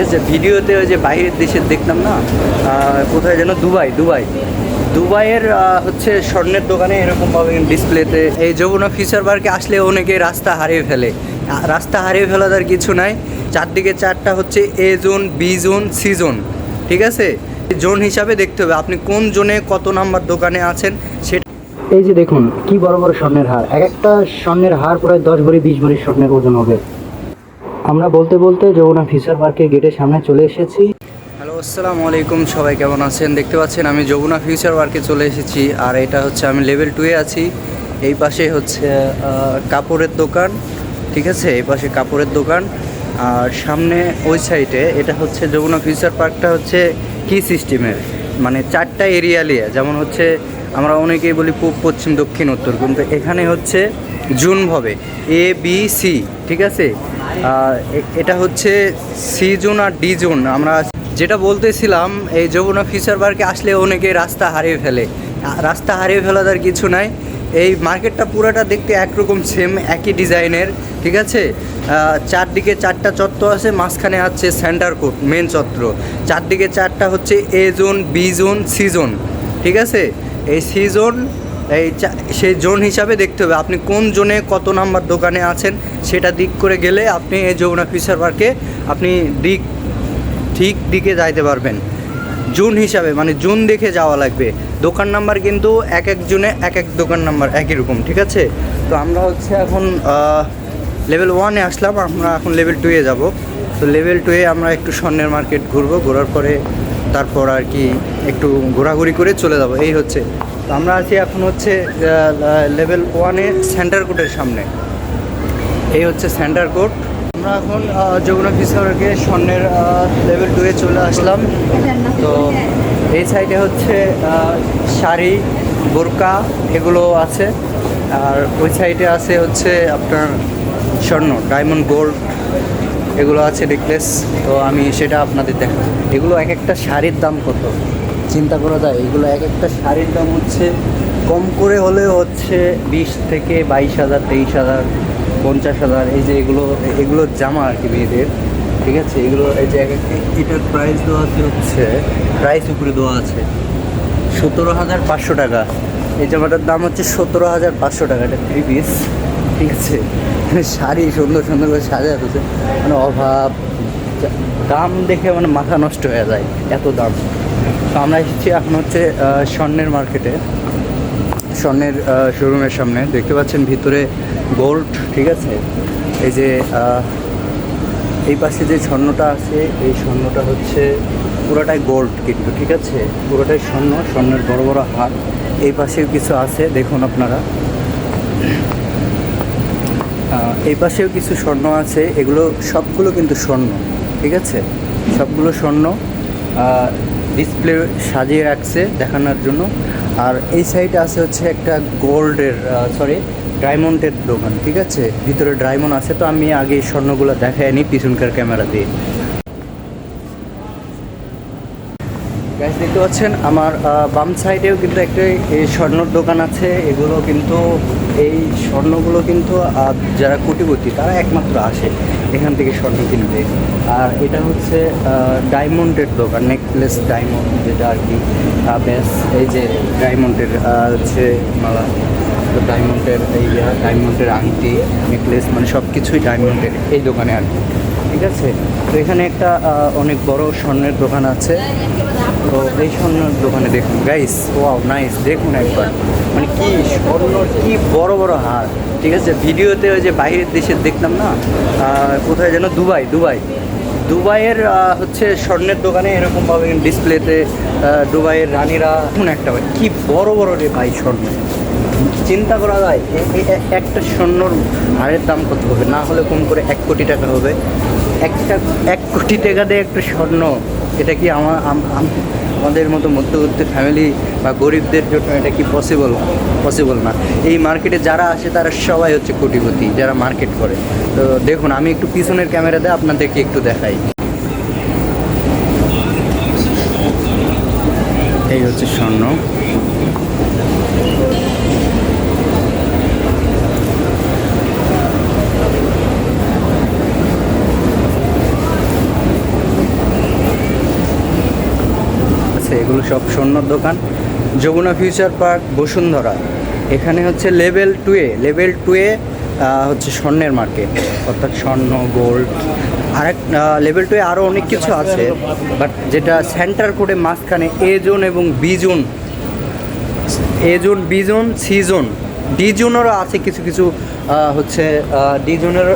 আছে ভিডিওতে ওই যে বাইরের দেশের দেখলাম না, কোথায় যেন দুবাইয়ের হচ্ছে স্বর্ণের দোকানে এরকম পাবেন ডিসপ্লেতে। এই যমুনা ফিউচার পার্কে আসলে অনেকে রাস্তা হারিয়ে ফেলে। রাস্তা হারিয়ে ফেলার কিছু নাই। চারদিকে চারটা হচ্ছে A zone, B zone, C zone, ঠিক আছে? জোন হিসাবে দেখতে হবে আপনি কোন জোনে কত নাম্বার দোকানে আছেন সেটা। এই যে দেখুন কি বড় বড় স্বর্ণের হার, এক একটা স্বর্ণের হার প্রায় 10 ভরি 20 ভরি স্বর্ণের ওজন হবে। আমরা বলতে বলতে যমুনা ফিউচার পার্কের গেটের সামনে চলে এসেছি। হ্যালো, আসসালামু আলাইকুম, সবাই কেমন আছেন? দেখতে পাচ্ছেন আমি যমুনা ফিউচার পার্কে চলে এসেছি। আর এটা হচ্ছে আমি লেভেল 2-এ আছি। এই পাশে হচ্ছে কাপড়ের দোকান, ঠিক আছে? এই পাশে কাপড়ের দোকান। আর সামনে ওই সাইডে এটা হচ্ছে যমুনা ফিউচার পার্কটা হচ্ছে কি সিস্টেমের, মানে 4টা এরিয়া নিয়ে, যেমন হচ্ছে আমরা অনেকেই বলি পূব, পশ্চিম, দক্ষিণ, উত্তর, কিন্তু এখানে হচ্ছে জোনভাবে এ বি সি, ঠিক আছে? এটা হচ্ছে সি জোন আর ডি জোন। আমরা যেটা বলতেছিলাম, এই যমুনা ফিউচার পার্কে আসলে অনেকে রাস্তা হারিয়ে ফেলে। রাস্তা হারিয়ে ফেলার কিছু নাই। এই মার্কেটটা পুরোটা দেখতে একরকম সেম, একই ডিজাইনের, ঠিক আছে? চারদিকে 4টা চত্বর আছে, মাঝখানে আছে সেন্টার কোর্ট, মেন চত্বর। চারদিকে 4টা হচ্ছে A zone, B zone, C zone, ঠিক আছে? এই সি জোন সেই জোন হিসাবে দেখতে হবে আপনি কোন জোনে কত নাম্বার দোকানে আছেন সেটা দিক করে গেলে আপনি এই যমুনা ফিউচার পার্কে আপনি ঠিক দিকে যাইতে পারবেন। জোন হিসাবে মানে জোন দেখে যাওয়া লাগবে। দোকান নাম্বার কিন্তু এক এক জোনে এক এক দোকান নাম্বার একই রকম, ঠিক আছে? তো আমরা হচ্ছে এখন লেভেল 1-এ আসলাম, আমরা এখন লেভেল 2-এ যাব। তো লেভেল 2-এ আমরা একটু স্বর্ণের মার্কেট ঘুরবো, ঘোরার পরে তারপর আর কি একটু ঘোরাঘুরি করে চলে যাব। এই হচ্ছে, তো আমরা আছি এখন হচ্ছে লেভেল 1-এ সেন্টার কোর্টের সামনে। এই হচ্ছে সেন্টার কোর্ট। আমরা এখন যমুনা ফিউচার পার্কে স্বর্ণের লেভেল 2-এ চলে আসলাম। তো এই সাইডে হচ্ছে শাড়ি, বোরকা এগুলো আছে। আর ওই সাইডে আছে হচ্ছে আপনার স্বর্ণ, ডায়মন্ড, গোল্ড এগুলো আছে, নেকলেস। তো আমি সেটা আপনাদের দেখাবো। এগুলো এক একটা শাড়ির দাম কত চিন্তা করা যায়। এগুলো এক একটা শাড়ির দাম হচ্ছে কম করে হলে হচ্ছে 20 থেকে 22,000, 23,000, 50,000। এই যে এগুলো জামা আর কি মেয়েদের, ঠিক আছে? এগুলো এই যে এক একটা এটার প্রাইস দেওয়া আছে, হচ্ছে প্রাইস উপরে দেওয়া আছে 17,500 টাকা। এই জামাটার দাম হচ্ছে 17,500 টাকা। এটা 3 পিস, ঠিক আছে? শাড়ি সুন্দর সুন্দর করে সাজা আছে, মানে অভাব, দাম দেখে মানে মাথা নষ্ট হয়ে যায়, এত দাম। তো আমরা এসেছি এখন হচ্ছে স্বর্ণের মার্কেটে, স্বর্ণের শোরুমের সামনে। দেখতে পাচ্ছেন ভিতরে গোল্ড, ঠিক আছে? এই যে এই পাশে যে স্বর্ণটা আছে, এই স্বর্ণটা হচ্ছে পুরোটাই গোল্ড কিন্তু, ঠিক আছে? পুরোটাই স্বর্ণের বড় বড় হার। এই পাশেও কিছু আছে, দেখুন আপনারা। এই পাশেও কিছু স্বর্ণ আছে, এগুলো সবগুলো কিন্তু স্বর্ণ, ঠিক আছে? সবগুলো স্বর্ণ ডিসপ্লে সাজিয়ে রাখছে দেখানোর জন্য। আর এই সাইডে আছে হচ্ছে একটা গোল্ডের ডায়মন্ডের দোকান, ঠিক আছে? ভিতরে ডায়মন্ড আছে। তো আমি আগে স্বর্ণগুলো দেখাই নিই পিছনকার ক্যামেরা দিয়ে। গাইস, দেখতে পাচ্ছেন আমার বাম সাইডেও কিন্তু একটা এই স্বর্ণর দোকান আছে। এগুলো কিন্তু এই স্বর্ণগুলো কিন্তু যারা কোটিপতি তারা একমাত্র আসে এখান থেকে স্বর্ণ কিনতে। আর এটা হচ্ছে ডায়মন্ডের দোকান, নেকলেস ডায়মন্ড যেটা আর কি বেশ। এই যে ডায়মন্ডের হচ্ছে মালা, তো ডায়মন্ডের ডায়মন্ডের আংটি, নেকলেস, মানে সব কিছুই ডায়মন্ডের এই দোকানে আর কি, ঠিক আছে? তো এখানে একটা অনেক বড় স্বর্ণের দোকান আছে। তো এই স্বর্ণের দোকানে দেখুন গাইস, ওয়াও নাইস, দেখুন একবার, মানে কি স্বর্ণর কি বড় বড় হার, ঠিক আছে? ভিডিওতে ওই যে বাইরের দেশের দেখলাম না, কোথায় যেন দুবাইয়ের হচ্ছে স্বর্ণের দোকানে এরকম পাবেন ডিসপ্লেতে। দুবাইয়ের রানীরা কোন একটা কি বড় বড় রে ভাই স্বর্ণ, চিন্তা করা যায় একটা স্বর্ণর হারের দাম কত হবে? না হলে কম করে 1 কোটি টাকা হবে। 1 কোটি টাকা দিয়ে একটা স্বর্ণ, এটা কি আমাদের মতো মধ্যবিত্ত ফ্যামিলি বা গরিবদের জন্য এটা কি পসিবল না। এই মার্কেটে যারা আসে তারা সবাই হচ্ছে কোটিপতি, যারা মার্কেট করে। তো দেখুন আমি একটু পিছনের ক্যামেরা দিয়ে আপনাদেরকে একটু দেখাই। এই হচ্ছে স্বর্ণ। এগুলো সব স্বর্ণর দোকান। যমুনা ফিউচার পার্ক বসুন্ধরা, এখানে হচ্ছে লেভেল টুয়ে হচ্ছে স্বর্ণের মার্কেট, অর্থাৎ স্বর্ণ, গোল্ড। আরেক লেভেল টুয়ে আরও অনেক কিছু আছে, বাট যেটা সেন্টার করে মাঝখানে এ জোন এবং B zone, B zone, C zone, D জোনেরও আছে কিছু কিছু, হচ্ছে ডি জোনের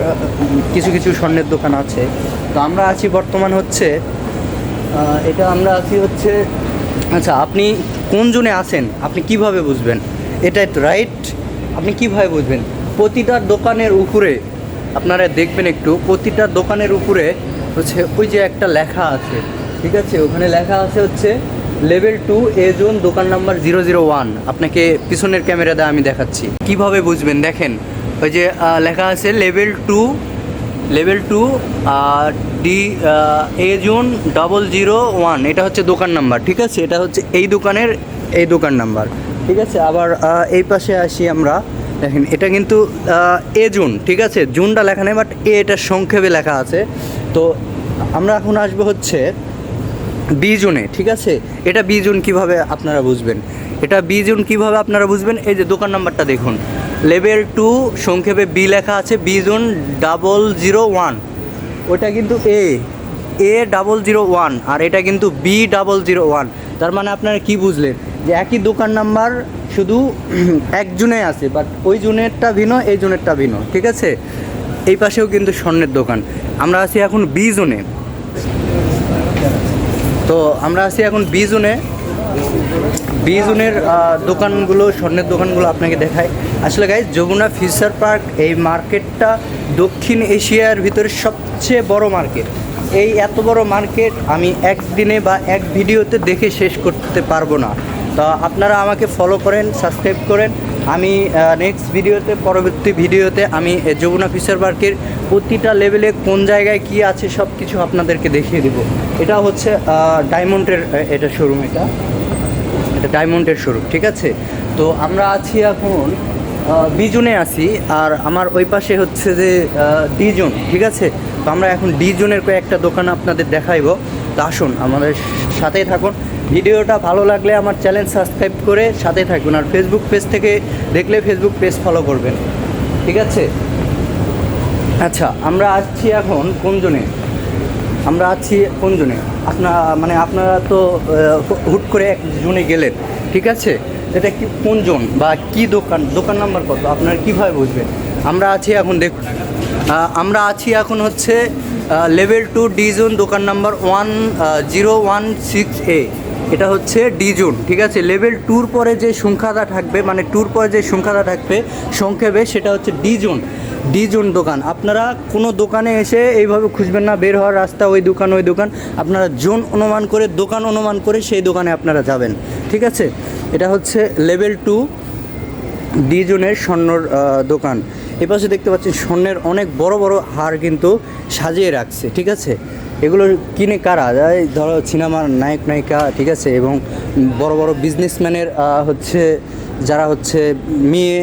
কিছু কিছু স্বর্ণের দোকান আছে। তো আমরা আছি বর্তমান হচ্ছে এটা আমরা আছি হচ্ছে, আচ্ছা আপনি কোন জোনে আছেন আপনি কিভাবে বুঝবেন? এটাই তো রাইট, আপনি কিভাবে বুঝবেন? প্রতিটা দোকানের উপরে আপনারা দেখবেন একটু, প্রতিটা দোকানের উপরে হচ্ছে ওই যে একটা লেখা আছে, ঠিক আছে, ওখানে লেখা আছে হচ্ছে লেভেল 2 এ জোন, দোকান নাম্বার 001। আপনাকে পিছনের ক্যামেরা দিয়ে আমি দেখাচ্ছি কিভাবে বুঝবেন। দেখেন ওই যে লেখা আছে level two D A zone 001, এটা হচ্ছে দোকান নাম্বার, ঠিক আছে, এটা হচ্ছে এই দোকানের এই দোকান নাম্বার, ঠিক আছে। আবার এই পাশে আসি আমরা, দেখেন এটা কিন্তু এ জোন, ঠিক আছে, জোনটা লেখা নেই, বাট এটা সংক্ষেপে লেখা আছে। তো আমরা এখন আসবো হচ্ছে বি জোনে, ঠিক আছে। এটা বি জোন কীভাবে আপনারা বুঝবেন? এই যে দোকান নাম্বারটা দেখুন, লেভেল 2 সংক্ষেপে বি লেখা আছে, বি জোন 001, ওটা কিন্তু এ 001, আর এটা কিন্তু বি 001। তার মানে আপনারা কি বুঝলেন যে একই দোকান নাম্বার, শুধু এক জোনে আছে, বাট ওই জোনেরটা ভিন্ন, এই জোনেরটা ভিন্ন, ঠিক আছে। এই পাশেও কিন্তু স্বর্ণের দোকান। আমরা আছি এখন বি জোনে, তো আমরা আছি এখন বি জোনের দোকানগুলো, স্বর্ণের দোকানগুলো আপনাকে দেখায়। আসলে গাইজ, যমুনা ফিউচার পার্ক এই মার্কেটটা দক্ষিণ এশিয়ার ভিতরে সবচেয়ে বড় মার্কেট। এই এত বড় মার্কেট আমি একদিনে বা এক ভিডিওতে দেখে শেষ করতে পারবো না। তো আপনারা আমাকে ফলো করেন, সাবস্ক্রাইব করেন। আমি নেক্সট ভিডিওতে, পরবর্তী ভিডিওতে আমি যমুনা ফিউচার পার্কের প্রতিটা লেভেলে কোন জায়গায় কি আছে সব কিছু আপনাদেরকে দেখিয়ে দেবো। এটা হচ্ছে ডায়মন্ডের এটা শোরুম, এটা ডায়মন্ডের শোরুম, ঠিক আছে। তো আমরা আছি এখন বি জোনে আছি, আর আমার ওই পাশে হচ্ছে যে ডি জোন, ঠিক আছে। তো আমরা এখন ডি জোনের কয়েকটা দোকান আপনাদের দেখাইবো। তো আসুন আমাদের সাথেই থাকুন। ভিডিওটা ভালো লাগলে আমার চ্যানেল সাবস্ক্রাইব করে সাথে থাকবেন, আর ফেসবুক পেজ থেকে দেখলে ফেসবুক পেজ ফলো করবেন, ঠিক আছে। আচ্ছা, আমরা আসছি এখন কোন জোনে? আপনারা তো হুট করে এক জোনে গেলেন, ঠিক আছে। এটা কি কোন জোন বা কি দোকান নাম্বার কত আপনারা কীভাবে বুঝবেন? আমরা আছি এখন হচ্ছে লেভেল 2 ডি জোন, দোকান নাম্বার 1016A, এটা হচ্ছে ডি জোন, ঠিক আছে। লেভেল 2 পরে যে সংখ্যাটা থাকবে, মানে 2 পরে যে সংখ্যাটা থাকবে সংক্ষেপে, সেটা হচ্ছে ডি জোন দোকান। আপনারা কোনো দোকানে এসে এইভাবে খুঁজবেন না, বের হওয়ার রাস্তা ওই দোকান, আপনারা জোন অনুমান করে, দোকান অনুমান করে সেই দোকানে আপনারা যাবেন, ঠিক আছে। এটা হচ্ছে লেভেল 2 ডি জোনের স্বর্ণর দোকান। এপাশে দেখতে পাচ্ছেন স্বর্ণের অনেক বড় বড় হার কিন্তু সাজিয়ে রাখছে, ঠিক আছে। এগুলো কিনে কারা? ধরো সিনেমার নায়ক নায়িকা, ঠিক আছে, এবং বড় বড় বিজনেসম্যানের হচ্ছে যারা হচ্ছে মেয়ে,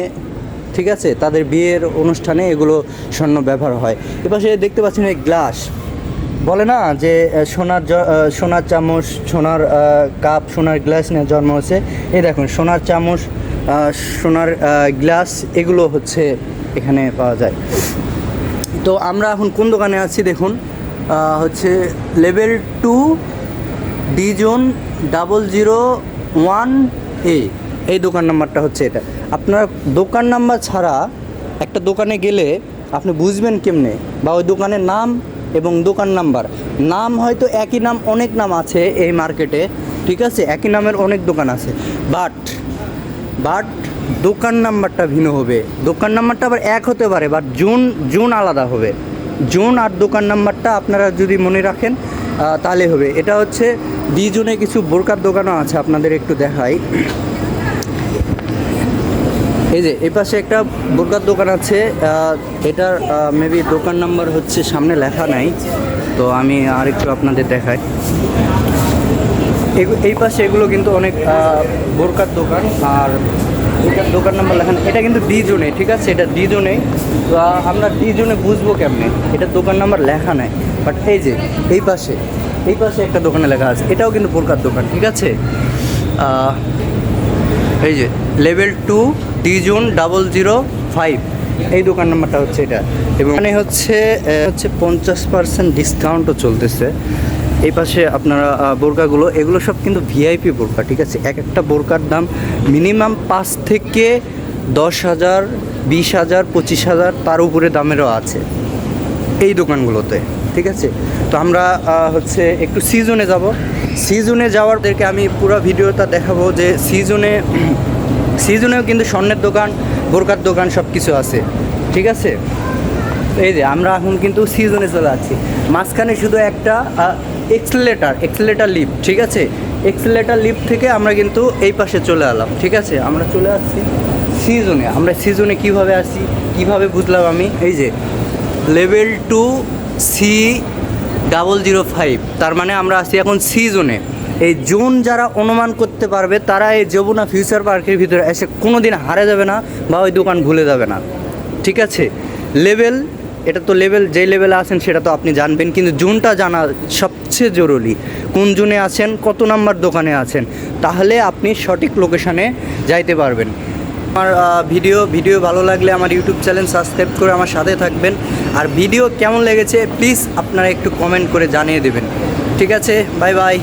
ঠিক আছে, তাদের বিয়ের অনুষ্ঠানে এগুলো স্বর্ণ ব্যবহার হয়। এপাশে দেখতে পাচ্ছেন এই গ্লাস, বলে না যে সোনার চামচ, সোনার কাপ, সোনার গ্লাস নিয়ে জন্ম হয়েছে। এই দেখুন সোনার চামচ, সোনার গ্লাস, এগুলো হচ্ছে এখানে পাওয়া যায়। তো আমরা এখন কোন দোকানে আছি দেখুন, হচ্ছে লেভেল 2 ডি জোন 001A, এই দোকান নাম্বারটা হচ্ছে এটা। আপনার দোকান নাম্বার ছাড়া একটা দোকানে গেলে আপনি বুঝবেন কেমনে, বা ওই দোকানের নাম এবং দোকান নাম্বার, নাম হয়তো একই নাম, অনেক নাম আছে এই মার্কেটে, ঠিক আছে, একই নামের অনেক দোকান আছে, বাট দোকান নাম্বারটা ভিন্ন হবে। দোকান নাম্বারটা আবার এক হতে পারে, বাট জোন আলাদা হবে। জোন আর দোকান নাম্বারটা আপনারা যদি মনে রাখেন তাহলে হবে। এটা হচ্ছে ডি জোনে কিছু বোরকার দোকানও আছে, আপনাদের একটু দেখাই। এই যে এই পাশে একটা বোরকার দোকান আছে, এটার মেবি দোকান নাম্বার হচ্ছে সামনে লেখা নাই, তো আমি আরেকটু আপনাদের দেখাই। এই পাশে এগুলো কিন্তু অনেক বোরকার দোকান, আর এটার দোকান নাম্বার লেখা নেই। এটা কিন্তু ডি জোনে, ঠিক আছে, এটা ডি জোনে। তো আমরা ডি জোনে বুঝবো কেমনে? এটার দোকান নাম্বার লেখা নেই, বাট এই যে এই পাশে এই পাশে একটা দোকানে লেখা আছে, এটাও কিন্তু বোরকার দোকান, ঠিক আছে। এই যে লেভেল 2 ডিজুন 005, এই দোকান নাম্বারটা হচ্ছে এটা। এবং এখানে হচ্ছে 50% ডিসকাউন্টও চলতেছে। এই পাশে আপনারা বোরকাগুলো, এগুলো সব কিন্তু ভিআইপি বোরকা, ঠিক আছে। এক একটা বোরকার দাম মিনিমাম 5 থেকে 10,000, 20,000, 25,000, তার উপরে দামেরও আছে এই দোকানগুলোতে, ঠিক আছে। তো আমরা হচ্ছে একটু সিজনে যাব। সিজনে যাওয়ারদেরকে আমি পুরো ভিডিওটা দেখাবো যে সিজনেও কিন্তু স্বর্ণের দোকান, বোরকার দোকান সব কিছু আছে, ঠিক আছে। এই যে আমরা এখন কিন্তু সিজনে চলে যাচ্ছি। মাঝখানে শুধু একটা এক্সেলেটার লিফট, ঠিক আছে। এক্সেলেটার লিফট থেকে আমরা কিন্তু এই পাশে চলে এলাম, ঠিক আছে। আমরা চলে আসছি সিজনে। আমরা সিজনে কীভাবে আসি, কীভাবে বুঝলাম আমি, এই যে লেভেল 2 C005, তার মানে আমরা আসি এখন সিজনে। এই জোন যারা অনুমান করতে পারবে তারা এই যমুনা ফিউচার পার্কের ভিতরে এসে কোনো দিন হারা যাবে না বা ওই দোকান ভুলে যাবে না, ঠিক আছে। লেভেল, এটা তো লেভেল, যেই লেভেলে আছেন সেটা তো আপনি জানবেন, কিন্তু জোনটা জানা সবচেয়ে জরুরি। কোন জোনে আছেন, কত নাম্বার দোকানে আছেন, তাহলে আপনি সঠিক লোকেশানে যাইতে পারবেন। আমার ভিডিও ভালো লাগলে আমার ইউটিউব চ্যানেল সাবস্ক্রাইব করে আমার সাথে থাকবেন। আর ভিডিও কেমন লেগেছে প্লিজ আপনারা একটু কমেন্ট করে জানিয়ে দেবেন, ঠিক আছে। Bye bye.